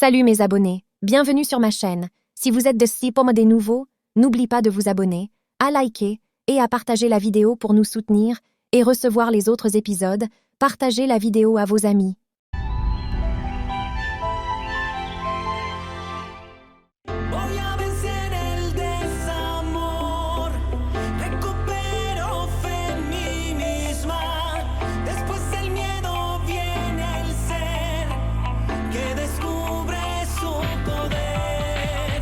Salut mes abonnés, bienvenue sur ma chaîne. Si vous êtes de Sipom des nouveaux, n'oubliez pas de vous abonner, à liker et à partager la vidéo pour nous soutenir et recevoir les autres épisodes. Partagez la vidéo à vos amis. Voy a vencer el desamor, recupero fe en mí misma. Después del miedo viene el ser que descubre su poder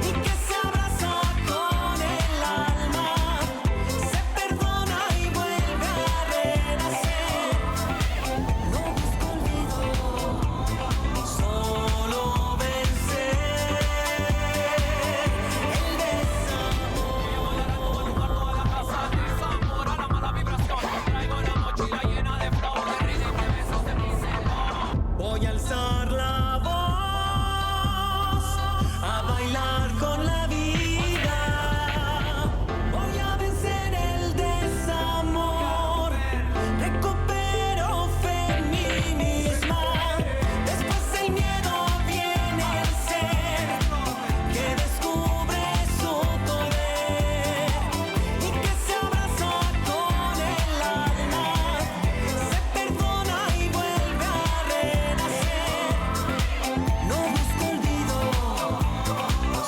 y que se abraza con el alma, se perdona y vuelve a renacer. No busco olvido, solo vencer. Voy a alzar la voz, a bailar con la vida. Voy a vencer el desamor, recupero fe en mí misma. Después del miedo viene el ser que descubre su poder y que se abraza con el alma, se perdona y vuelve a renacer. No busco olvido,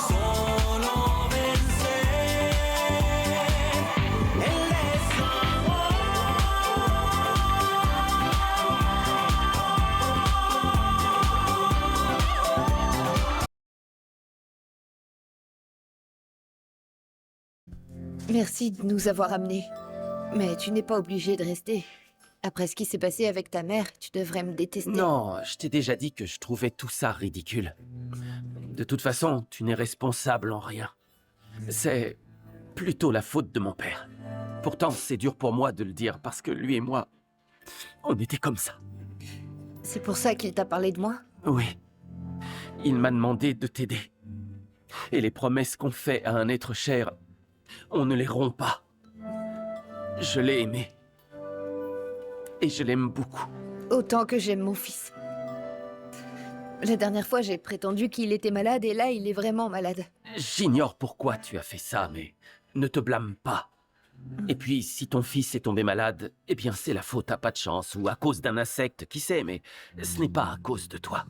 solo vencer el desamor. Merci de nous avoir amenés. Mais tu n'es pas obligé de rester. Après ce qui s'est passé avec ta mère, tu devrais me détester. Non, je t'ai déjà dit que je trouvais tout ça ridicule. De toute façon, tu n'es responsable en rien. C'est plutôt la faute de mon père. Pourtant, c'est dur pour moi de le dire parce que lui et moi, on était comme ça. C'est pour ça qu'il t'a parlé de moi? Oui. Il m'a demandé de t'aider. Et les promesses qu'on fait à un être cher, on ne les rompt pas. Je l'ai aimé. Et je l'aime beaucoup. Autant que j'aime mon fils. La dernière fois, j'ai prétendu qu'il était malade et là, il est vraiment malade. J'ignore pourquoi tu as fait ça, mais ne te blâme pas. Et puis, si ton fils est tombé malade, eh bien c'est la faute à pas de chance, ou à cause d'un insecte, qui sait, mais ce n'est pas à cause de toi.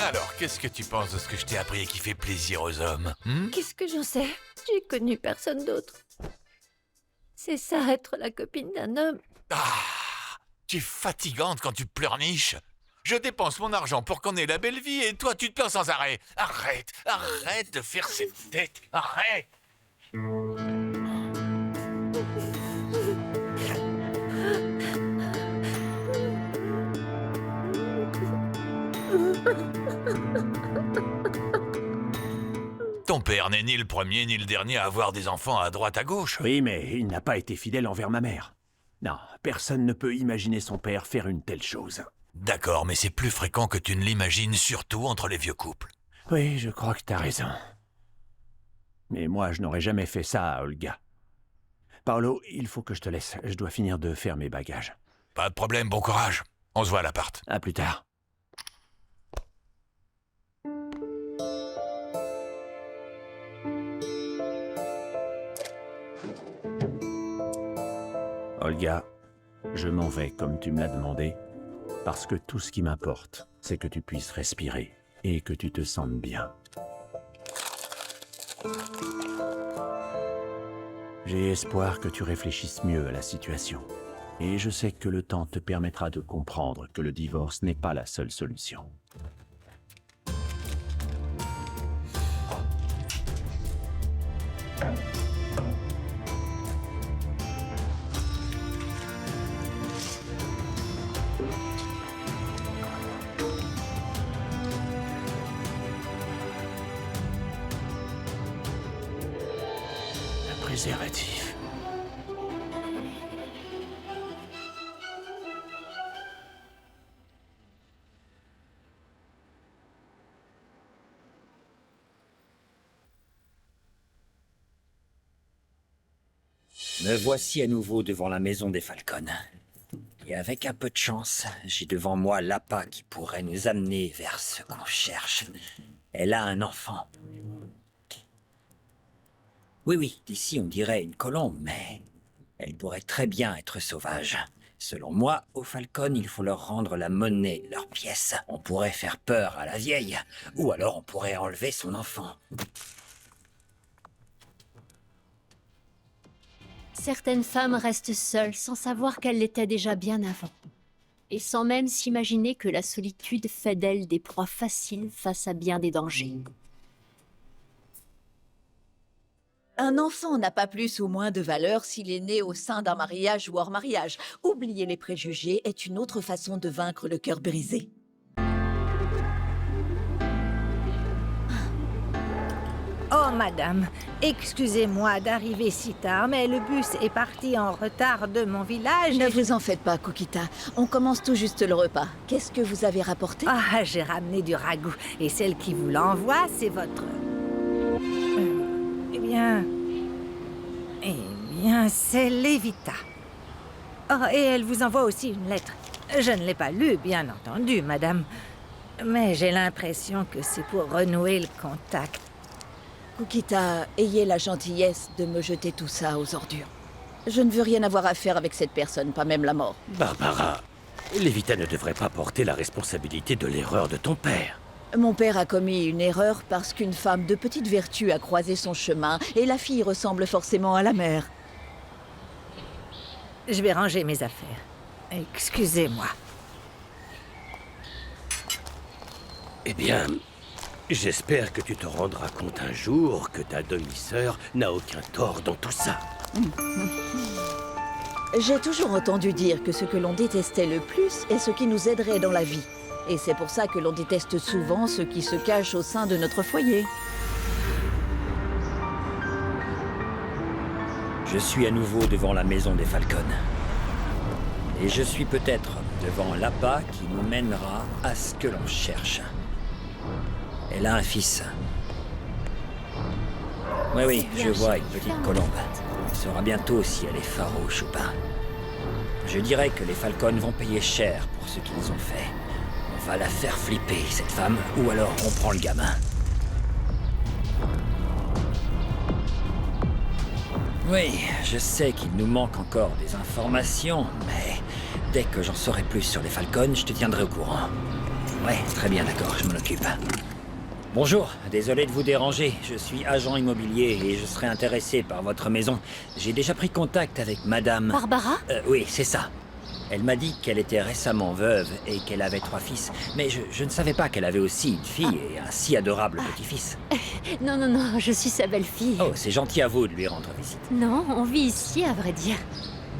Alors, qu'est-ce que tu penses de ce que je t'ai appris et qui fait plaisir aux hommes hmm? Qu'est-ce que j'en sais? J'ai connu personne d'autre. C'est ça, être la copine d'un homme. Ah, tu es fatigante quand tu pleurniches. Je dépense mon argent pour qu'on ait la belle vie et toi, tu te plains sans arrêt. Arrête, arrête de faire cette tête. Arrête. Ton père n'est ni le premier ni le dernier à avoir des enfants à droite à gauche. Oui, mais il n'a pas été fidèle envers ma mère. Non, personne ne peut imaginer son père faire une telle chose. D'accord, mais c'est plus fréquent que tu ne l'imagines, surtout entre les vieux couples. Oui, je crois que t'as raison. Mais moi, je n'aurais jamais fait ça à Olga. Paolo, il faut que je te laisse. Je dois finir de faire mes bagages. Pas de problème, bon courage. On se voit à l'appart. À plus tard. Olga, je m'en vais comme tu me l'as demandé, parce que tout ce qui m'importe, c'est que tu puisses respirer et que tu te sentes bien. J'ai espoir que tu réfléchisses mieux à la situation. Et je sais que le temps te permettra de comprendre que le divorce n'est pas la seule solution. Un préservatif. Me voici à nouveau devant la maison des Falcons. Et avec un peu de chance, j'ai devant moi l'appât qui pourrait nous amener vers ce qu'on cherche. Elle a un enfant. Oui, d'ici on dirait une colombe, mais elle pourrait très bien être sauvage. Selon moi, aux Falcons, il faut leur rendre la monnaie de leurs pièces. On pourrait faire peur à la vieille, ou alors on pourrait enlever son enfant. Certaines femmes restent seules sans savoir qu'elles l'étaient déjà bien avant. Et sans même s'imaginer que la solitude fait d'elles des proies faciles face à bien des dangers. Un enfant n'a pas plus ou moins de valeur s'il est né au sein d'un mariage ou hors mariage. Oublier les préjugés est une autre façon de vaincre le cœur brisé. Oh, madame, excusez-moi d'arriver si tard, mais le bus est parti en retard de mon village. Ne vous en faites pas, Kukita. On commence tout juste le repas. Qu'est-ce que vous avez rapporté? Ah, j'ai ramené du ragoût. Et celle qui vous l'envoie, c'est votre... Eh bien, c'est Lévita. Oh, et elle vous envoie aussi une lettre. Je ne l'ai pas lue, bien entendu, madame. Mais j'ai l'impression que c'est pour renouer le contact. Kukita, ayez la gentillesse de me jeter tout ça aux ordures. Je ne veux rien avoir à faire avec cette personne, pas même la mort. Barbara, Lévita ne devrait pas porter la responsabilité de l'erreur de ton père. Mon père a commis une erreur parce qu'une femme de petite vertu a croisé son chemin et la fille ressemble forcément à la mère. Je vais ranger mes affaires. Excusez-moi. Eh bien, j'espère que tu te rendras compte un jour que ta demi-sœur n'a aucun tort dans tout ça. J'ai toujours entendu dire que ce que l'on détestait le plus est ce qui nous aiderait dans la vie. Et c'est pour ça que l'on déteste souvent ce qui se cache au sein de notre foyer. Je suis à nouveau devant la maison des Falcons. Et je suis peut-être devant l'appât qui nous mènera à ce que l'on cherche. Elle a un fils. Oui, je vois une petite colombe. Elle saura bientôt si elle est farouche ou pas. Je dirais que les Falcons vont payer cher pour ce qu'ils ont fait. On va la faire flipper, cette femme, ou alors on prend le gamin. Oui, je sais qu'il nous manque encore des informations, mais dès que j'en saurai plus sur les Falcons, je te tiendrai au courant. Ouais, très bien, d'accord, je m'en occupe. Bonjour, désolé de vous déranger, je suis agent immobilier et je serais intéressé par votre maison. J'ai déjà pris contact avec madame... Barbara? Oui, c'est ça. Elle m'a dit qu'elle était récemment veuve et qu'elle avait 3 fils. Mais je ne savais pas qu'elle avait aussi une fille et un si adorable petit-fils. Non, je suis sa belle-fille. Oh, c'est gentil à vous de lui rendre visite. Non, on vit ici, à vrai dire.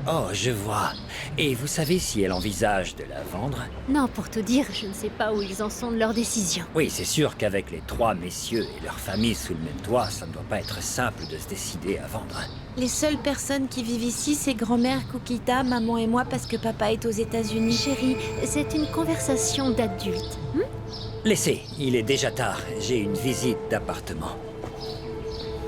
Oh, je vois. Et vous savez si elle envisage de la vendre? Non, pour tout dire, je ne sais pas où ils en sont de leur décision. Oui, c'est sûr qu'avec les 3 messieurs et leur famille sous le même toit, ça ne doit pas être simple de se décider à vendre. Les seules personnes qui vivent ici, c'est grand-mère Kukita, maman et moi parce que papa est aux États-Unis. Chérie, c'est une conversation d'adulte. Laissez, il est déjà tard. J'ai une visite d'appartement.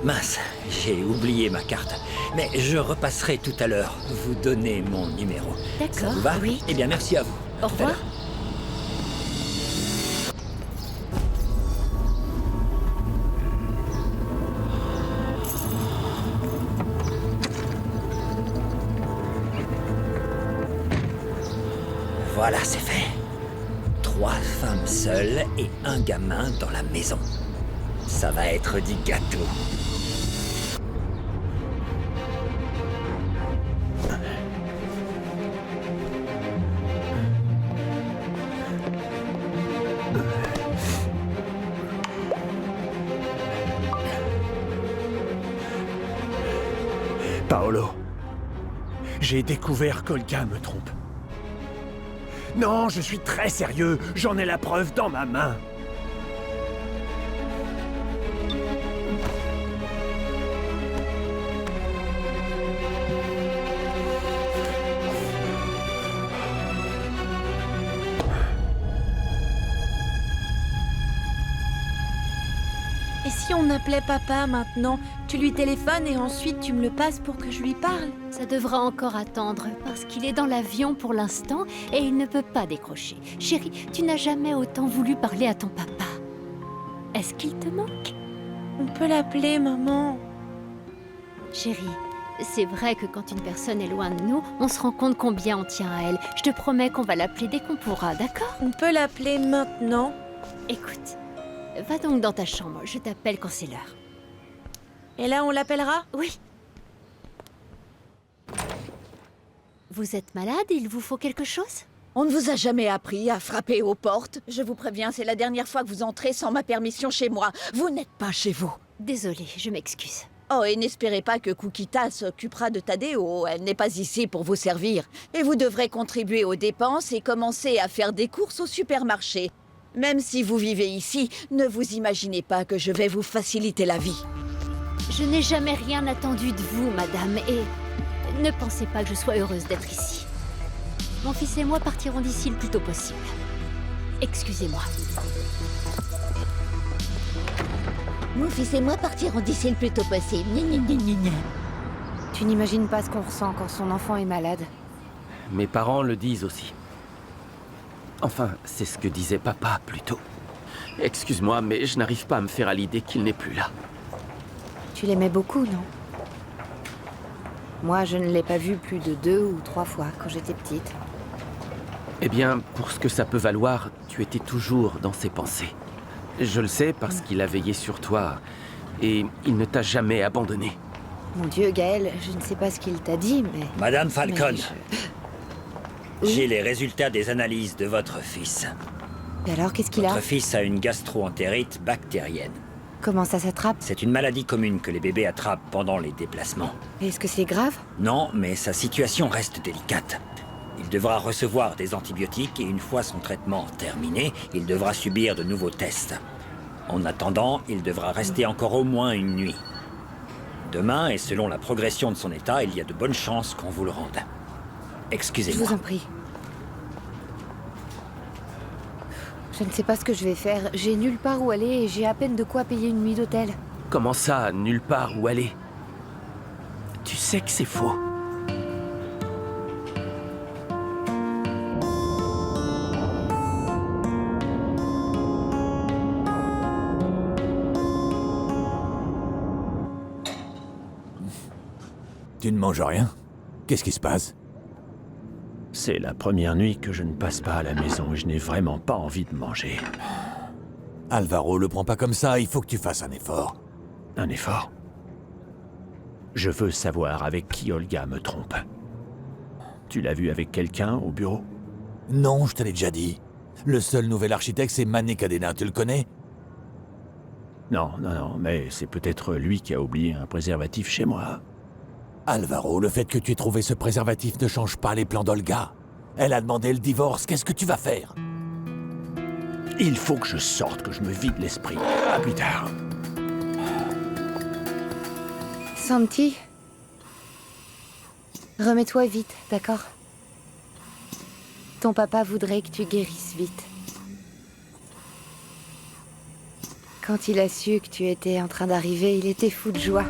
Mince, j'ai oublié ma carte. Mais je repasserai tout à l'heure. Vous donner mon numéro. Ça D'accord, vous va? oui. Eh bien, merci à vous. Au À tout à revoir. l'heure. Voilà, c'est fait. 3 femmes seules et un gamin dans la maison. Ça va être du gâteau. Paolo, j'ai découvert qu'Olga me trompe. Non, je suis très sérieux, j'en ai la preuve dans ma main. Et si on appelait papa maintenant? Tu lui téléphones et ensuite tu me le passes pour que je lui parle? Ça devra encore attendre, parce qu'il est dans l'avion pour l'instant et il ne peut pas décrocher. Chérie, tu n'as jamais autant voulu parler à ton papa. Est-ce qu'il te manque? On peut l'appeler, maman. Chérie, c'est vrai que quand une personne est loin de nous, on se rend compte combien on tient à elle. Je te promets qu'on va l'appeler dès qu'on pourra, d'accord? On peut l'appeler maintenant. Écoute, va donc dans ta chambre, je t'appelle quand c'est l'heure. Et là, on l'appellera? Oui. Vous êtes malade? Il vous faut quelque chose? On ne vous a jamais appris à frapper aux portes. Je vous préviens, c'est la dernière fois que vous entrez sans ma permission chez moi. Vous n'êtes pas chez vous. Désolée, je m'excuse. Oh, et n'espérez pas que Kukita s'occupera de Tadeo. Elle n'est pas ici pour vous servir. Et vous devrez contribuer aux dépenses et commencer à faire des courses au supermarché. Même si vous vivez ici, ne vous imaginez pas que je vais vous faciliter la vie. Je n'ai jamais rien attendu de vous, madame, et ne pensez pas que je sois heureuse d'être ici. Mon fils et moi partirons d'ici le plus tôt possible. Excusez-moi. Mon fils et moi partirons d'ici le plus tôt possible. Tu n'imagines pas ce qu'on ressent quand son enfant est malade. Mes parents le disent aussi. Enfin, c'est ce que disait papa plutôt. Excuse-moi, mais je n'arrive pas à me faire à l'idée qu'il n'est plus là. Tu l'aimais beaucoup, non? Moi, je ne l'ai pas vu plus de 2 ou 3 fois quand j'étais petite. Eh bien, pour ce que ça peut valoir, tu étais toujours dans ses pensées. Je le sais parce qu'il a veillé sur toi et il ne t'a jamais abandonné. Mon Dieu, Gaël, je ne sais pas ce qu'il t'a dit, mais... Madame Falcon, Oui. j'ai les résultats des analyses de votre fils. Et alors, qu'est-ce qu'il a? Votre fils a une gastro-entérite bactérienne. Comment ça s'attrape? C'est une maladie commune que les bébés attrapent pendant les déplacements. Est-ce que c'est grave? Non, mais sa situation reste délicate. Il devra recevoir des antibiotiques et une fois son traitement terminé, il devra subir de nouveaux tests. En attendant, il devra rester encore au moins une nuit. Demain, et selon la progression de son état, il y a de bonnes chances qu'on vous le rende. Je Excusez-moi. vous en prie. Je ne sais pas ce que je vais faire. J'ai nulle part où aller et j'ai à peine de quoi payer une nuit d'hôtel. Comment ça, nulle part où aller? Tu sais que c'est faux. Tu ne manges rien? Qu'est-ce qui se passe? C'est la première nuit que je ne passe pas à la maison et je n'ai vraiment pas envie de manger. Alvaro, le prends pas comme ça, il faut que tu fasses un effort. Un effort? Je veux savoir avec qui Olga me trompe. Tu l'as vu avec quelqu'un au bureau? Non, je te l'ai déjà dit. Le seul nouvel architecte, c'est Mané Cadena, tu le connais? Non, mais c'est peut-être lui qui a oublié un préservatif chez moi. Alvaro, le fait que tu aies trouvé ce préservatif ne change pas les plans d'Olga. Elle a demandé le divorce, qu'est-ce que tu vas faire? Il faut que je sorte, que je me vide l'esprit. À plus tard. Santi, remets-toi vite, d'accord? Ton papa voudrait que tu guérisses vite. Quand il a su que tu étais en train d'arriver, il était fou de joie.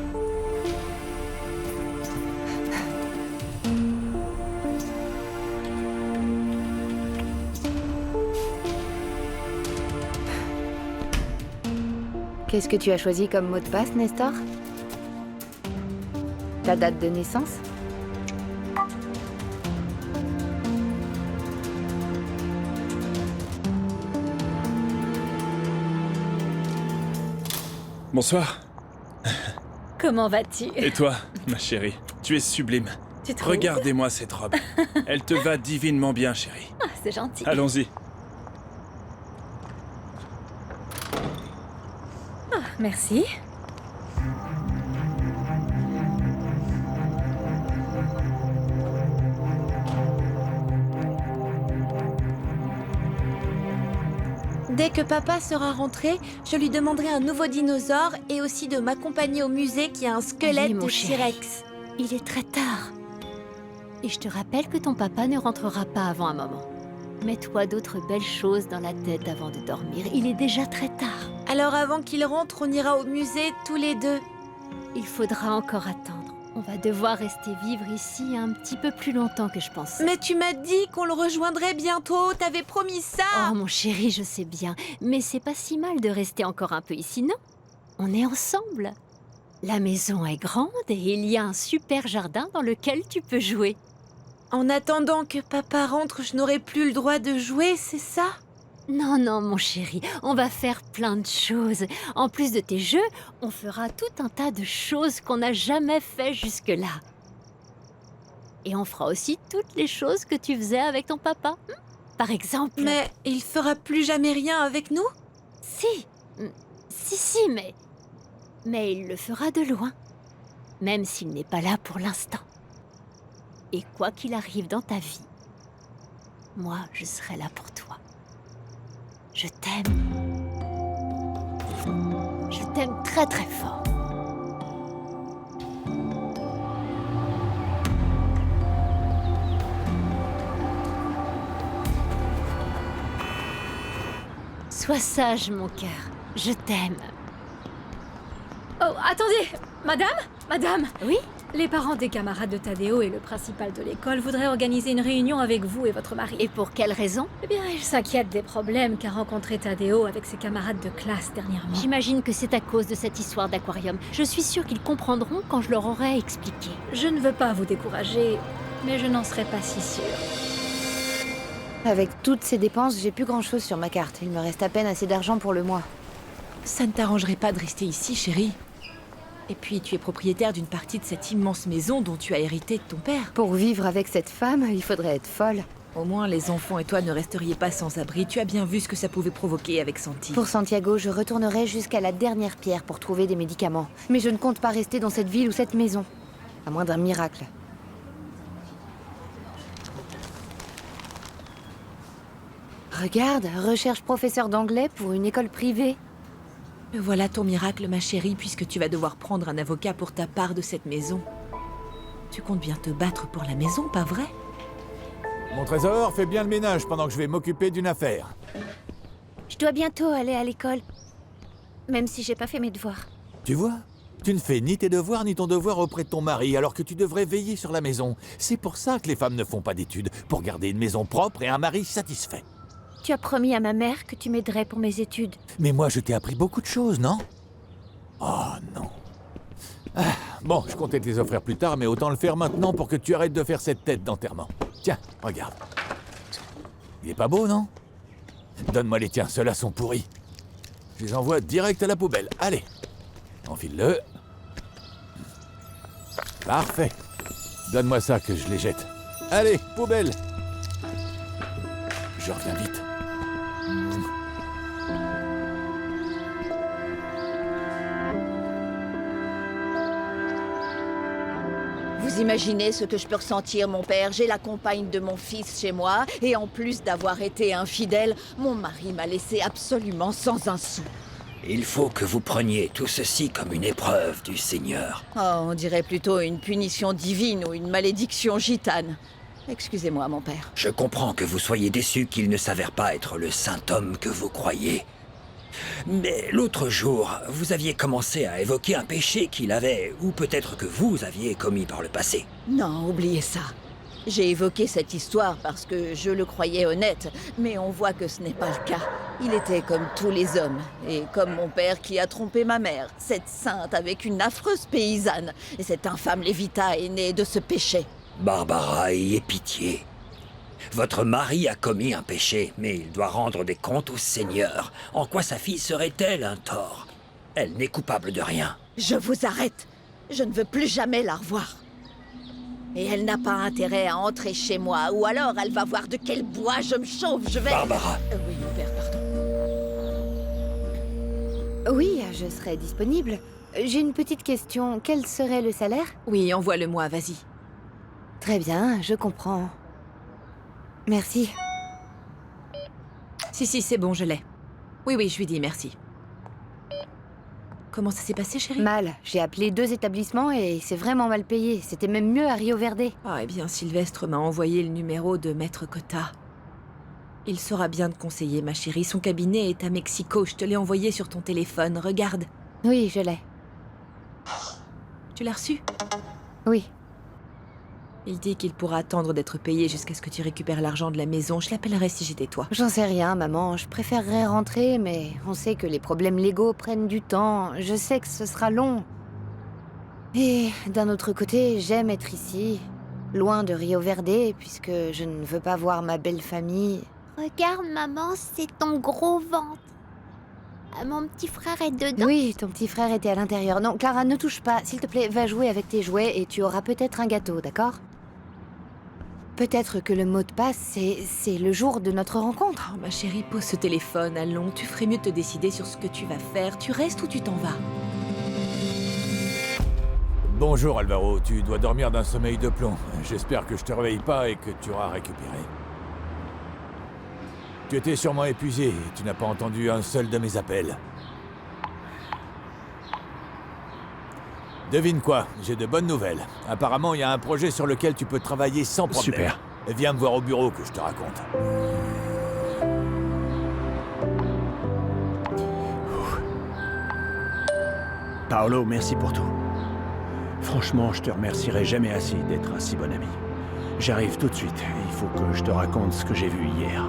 Qu'est-ce que tu as choisi comme mot de passe, Nestor? Ta date de naissance? Bonsoir. Comment vas-tu? Et toi, ma chérie? Tu es sublime. Tu trouves? Regardez-moi cette robe. Elle te va divinement bien, chérie. Ah, c'est gentil. Allons-y. Ah, merci. Dès que papa sera rentré, je lui demanderai un nouveau dinosaure et aussi de m'accompagner au musée qui a un squelette Oui, mon de chéri. T-Rex. Il est très tard. Et je te rappelle que ton papa ne rentrera pas avant un moment. Mets-toi d'autres belles choses dans la tête avant de dormir. Il est déjà très tard. Alors avant qu'il rentre, on ira au musée tous les deux. Il faudra encore attendre. On va devoir rester vivre ici un petit peu plus longtemps que je pensais. Mais tu m'as dit qu'on le rejoindrait bientôt, t'avais promis ça. Oh mon chéri, je sais bien, mais c'est pas si mal de rester encore un peu ici, non? On est ensemble. La maison est grande et il y a un super jardin dans lequel tu peux jouer. En attendant que papa rentre, je n'aurai plus le droit de jouer, c'est ça? Non, non, mon chéri, on va faire plein de choses. En plus de tes jeux, on fera tout un tas de choses qu'on n'a jamais fait jusque-là. Et on fera aussi toutes les choses que tu faisais avec ton papa. Par exemple... Mais il fera plus jamais rien avec nous? Si, mais il le fera de loin, même s'il n'est pas là pour l'instant. Et quoi qu'il arrive dans ta vie, moi, je serai là pour toi. Je t'aime. Je t'aime très très fort. Sois sage, mon cœur. Je t'aime. Oh, attendez! Madame! Oui? Les parents des camarades de Tadeo et le principal de l'école voudraient organiser une réunion avec vous et votre mari. Et pour quelle raison? Eh bien, ils s'inquiètent des problèmes qu'a rencontré Tadeo avec ses camarades de classe dernièrement. J'imagine que c'est à cause de cette histoire d'aquarium. Je suis sûre qu'ils comprendront quand je leur aurai expliqué. Je ne veux pas vous décourager, mais je n'en serais pas si sûre. Avec toutes ces dépenses, j'ai plus grand-chose sur ma carte. Il me reste à peine assez d'argent pour le mois. Ça ne t'arrangerait pas de rester ici, chérie. Et puis, tu es propriétaire d'une partie de cette immense maison dont tu as hérité de ton père. Pour vivre avec cette femme, il faudrait être folle. Au moins, les enfants et toi ne resteriez pas sans abri. Tu as bien vu ce que ça pouvait provoquer avec Santi. Pour Santiago, je retournerai jusqu'à la dernière pierre pour trouver des médicaments. Mais je ne compte pas rester dans cette ville ou cette maison. À moins d'un miracle. Regarde, recherche professeur d'anglais pour une école privée. Voilà ton miracle, ma chérie, puisque tu vas devoir prendre un avocat pour ta part de cette maison. Tu comptes bien te battre pour la maison, pas vrai? Mon trésor, fais bien le ménage pendant que je vais m'occuper d'une affaire. Je dois bientôt aller à l'école. Même si j'ai pas fait mes devoirs. Tu vois? Tu ne fais ni tes devoirs ni ton devoir auprès de ton mari, alors que tu devrais veiller sur la maison. C'est pour ça que les femmes ne font pas d'études, pour garder une maison propre et un mari satisfait. Tu as promis à ma mère que tu m'aiderais pour mes études. Mais moi, je t'ai appris beaucoup de choses, non? Oh non. Ah, bon, je comptais te les offrir plus tard, mais autant le faire maintenant pour que tu arrêtes de faire cette tête d'enterrement. Tiens, regarde. Il est pas beau, non? Donne-moi les tiens, ceux-là sont pourris. Je les envoie direct à la poubelle. Allez, enfile-le. Parfait. Donne-moi ça que je les jette. Allez, poubelle. Je reviens vite. Vous imaginez ce que je peux ressentir, mon père? J'ai la compagne de mon fils chez moi, et en plus d'avoir été infidèle, mon mari m'a laissé absolument sans un sou. Il faut que vous preniez tout ceci comme une épreuve du Seigneur. Oh, on dirait plutôt une punition divine ou une malédiction gitane. Excusez-moi, mon père. Je comprends que vous soyez déçu qu'il ne s'avère pas être le saint homme que vous croyez. Mais l'autre jour, vous aviez commencé à évoquer un péché qu'il avait, ou peut-être que vous aviez commis par le passé. Non, oubliez ça. J'ai évoqué cette histoire parce que je le croyais honnête, mais on voit que ce n'est pas le cas. Il était comme tous les hommes, et comme mon père qui a trompé ma mère, cette sainte avec une affreuse paysanne, et cette infâme Lévita est née de ce péché. Barbara, ayez pitié. Votre mari a commis un péché, mais il doit rendre des comptes au Seigneur. En quoi sa fille serait-elle un tort? Elle n'est coupable de rien. Je vous arrête. Je ne veux plus jamais la revoir. Et elle n'a pas intérêt à entrer chez moi, ou alors elle va voir de quel bois je me chauffe, je vais... Barbara. Oui, mon père, pardon. Oui, je serai disponible. J'ai une petite question. Quel serait le salaire? Oui, envoie-le-moi, vas-y. Très bien, je comprends. Merci. Si, c'est bon, je l'ai. Oui, je lui dis merci. Comment ça s'est passé, chérie? Mal. J'ai appelé 2 établissements et c'est vraiment mal payé. C'était même mieux à Rio Verde. Ah, eh bien, Sylvestre m'a envoyé le numéro de Maître Cotta. Il saura bien te conseiller, ma chérie. Son cabinet est à Mexico. Je te l'ai envoyé sur ton téléphone. Regarde. Oui, je l'ai. Tu l'as reçu? Oui. Il dit qu'il pourra attendre d'être payé jusqu'à ce que tu récupères l'argent de la maison. Je l'appellerai si j'étais toi. J'en sais rien, maman. Je préférerais rentrer, mais on sait que les problèmes légaux prennent du temps. Je sais que ce sera long. Et d'un autre côté, j'aime être ici, loin de Rio Verde, puisque je ne veux pas voir ma belle famille. Regarde, maman, c'est ton gros ventre. Ah, mon petit frère est dedans. Oui, ton petit frère était à l'intérieur. Non, Clara, ne touche pas. S'il te plaît, va jouer avec tes jouets et tu auras peut-être un gâteau, d'accord? Peut-être que le mot de passe, c'est le jour de notre rencontre. Oh, ma chérie, pose ce téléphone. Allons, tu ferais mieux de te décider sur ce que tu vas faire. Tu restes ou tu t'en vas? Bonjour Alvaro, tu dois dormir d'un sommeil de plomb. J'espère que je te réveille pas et que tu auras récupéré. Tu étais sûrement épuisé et tu n'as pas entendu un seul de mes appels. Devine quoi, j'ai de bonnes nouvelles. Apparemment, il y a un projet sur lequel tu peux travailler sans problème. Super. Viens me voir au bureau que je te raconte. Paolo, merci pour tout. Franchement, je te remercierai jamais assez d'être un si bon ami. J'arrive tout de suite. Il faut que je te raconte ce que j'ai vu hier.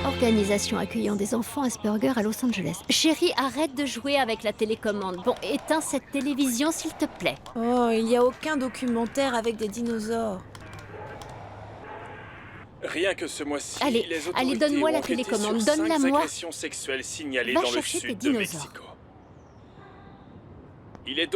Organisation accueillant des enfants Asperger à Los Angeles. Chérie, arrête de jouer avec la télécommande. Bon, éteins cette télévision, s'il te plaît. Oh, il n'y a aucun documentaire avec des dinosaures. Rien que ce mois-ci, Allez, les autorités allez, donne-moi ont la enquêté télécommande, sur donne-la 5 moi. agressions sexuelles signalées Va dans le chercher tes sud de dinosaures. Mexico. Il est donc